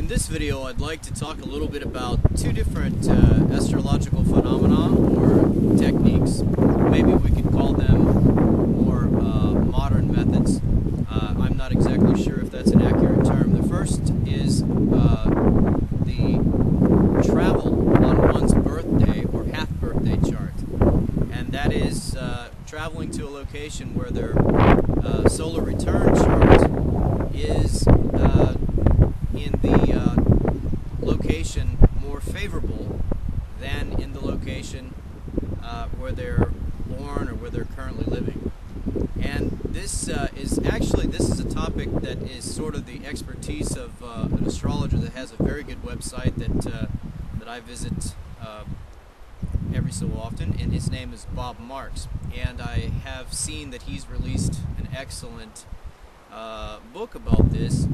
In this video, I'd like to talk a little bit about two different astrological phenomena or techniques. Maybe we could call them more modern methods. I'm not exactly sure if that's an accurate term. The first is the travel on one's birthday or half-birthday chart. And that is traveling to a location where their solar return chart is in the location more favorable than in the location where they're born or where they're currently living. And this is a topic that is sort of the expertise of an astrologer that has a very good website that I visit every so often, and his name is Bob Marks. And I have seen that he's released an excellent book about this,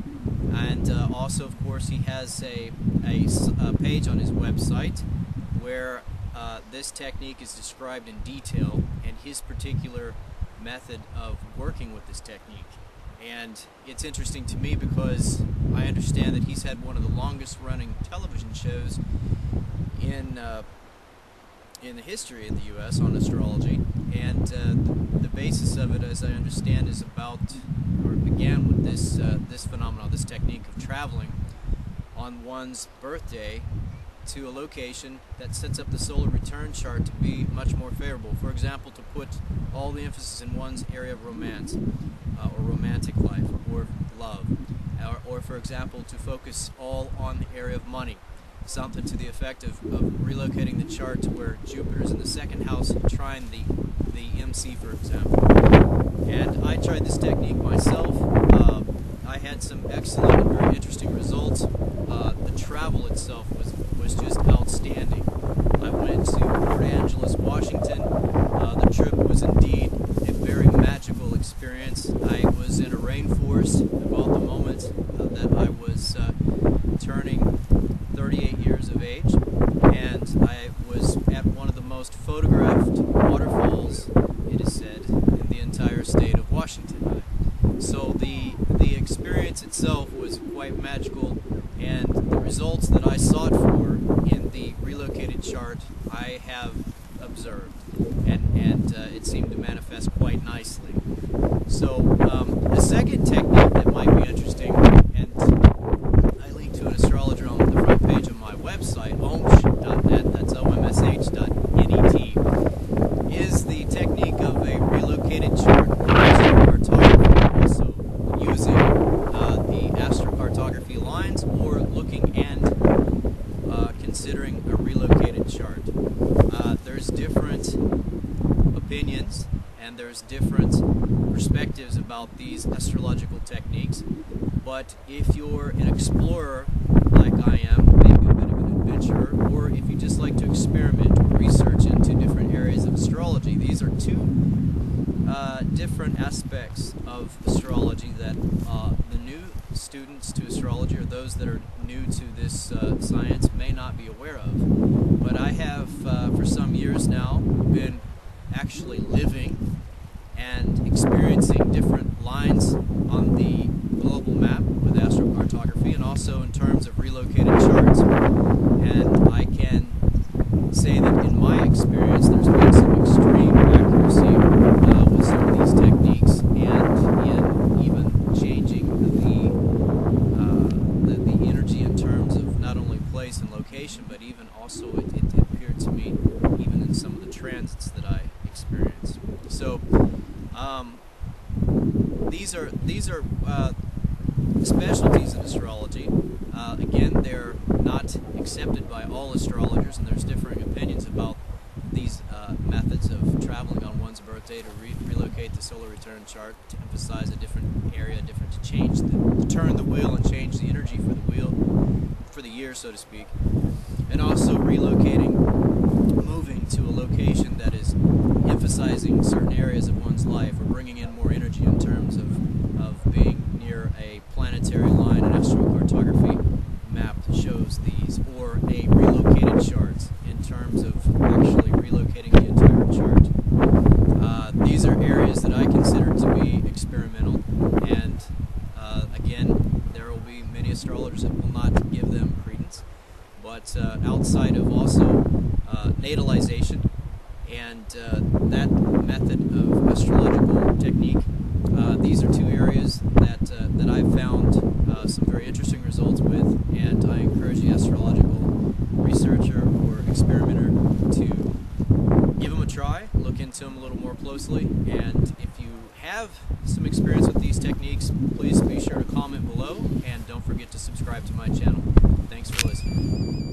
and also, of course, he has a page on his website where this technique is described in detail and his particular method of working with this technique. And it's interesting to me because I understand that he's had one of the longest running television shows in the history of the U.S. on astrology, and the basis of it, as I understand, is about, or began with this phenomenon, this technique of traveling on one's birthday to a location that sets up the solar return chart to be much more favorable. For example, to put all the emphasis in one's area of romance, or romantic life, or love, or for example, to focus all on the area of money. Something to the effect of relocating the chart to where Jupiter's in the second house, trying the MC, for example. And I tried this technique myself. I had some excellent and very interesting results. The travel itself was just outstanding. I went to Port Angeles, Washington. The trip was indeed a very magical experience. I was in a rainforest about the moment that I was turning 38 years of age, and I was at one of the most photographed waterfalls, it is said, in the entire state of Washington. So the experience itself was quite magical, and the results that I sought for in the relocated chart I have observed, and it seemed to manifest quite nicely. So the second technique that might be interesting, and I link to an astrologer on the front page of my website, omsh.net, that's omsh.net, is the technique of a relocated chart, astrocartography, also using the astrocartography lines or looking and considering a relocated chart. There's different opinions and there's different perspectives about these astrological techniques, but if you're an explorer like I am, maybe a bit of an adventurer, or if you just like to experiment or research into different areas of astrology, these are two different aspects of astrology that the new students to astrology, or those that are new to this science, may not be aware of. But I have, for some years now, been actually living and experiencing different lines on the global map with astrocartography, and also in terms of relocated charts. And I can say that in my experience there's been some extreme accuracy with some of these techniques, and in even changing the energy in terms of not only place and location, but even also it appeared to me even in some of the transits that I experienced. So these are specialties in astrology. Again, they're not accepted by all astrologers, and there's differing opinions about these methods of traveling on one's birthday to relocate the solar return chart, to emphasize a different area, to turn the wheel and change the energy for the wheel, for the year, so to speak, and also relocating, moving to a location that is emphasizing certain areas of one's life, or bringing in more energy in terms of being near a planetary line. An astrocartography map shows these, or a relocated chart in terms of actually relocating the entire chart. These are areas that I consider to be experimental, and again, there will be many astrologers that will not give but outside of also natalization and that method of astrological technique, these are two areas that I've found some very interesting results with, and I encourage the astrological researcher or experimenter to give them a try, look into them a little more closely, and if you have some experience with these techniques, please be sure to comment below, and don't forget to subscribe to my channel. Thanks for listening.